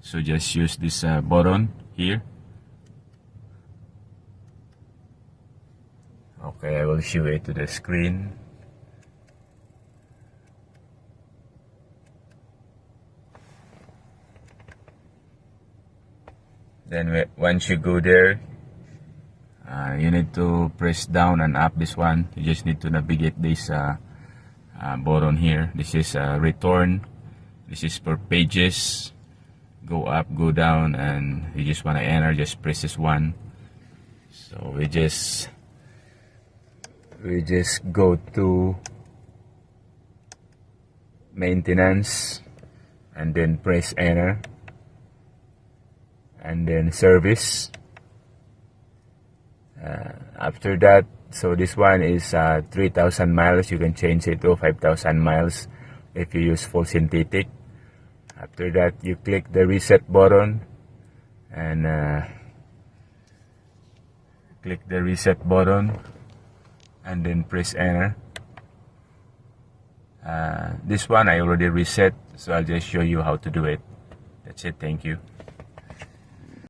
So just use this button here. Okay, I will show it to the screen. Then once you go there, you need to press down and up this one. You just need to navigate this button here. This is return. This is for pages. Go up, go down, and you just want to enter, just press this one. So we just go to maintenance and then press enter, and then service. After that, so this one is 3,000 miles. You can change it to 5,000 miles if you use full synthetic. After that, you click the reset button and click the reset button and then press enter. This one I already reset, so I'll just show you how to do it. That's it. Thank you.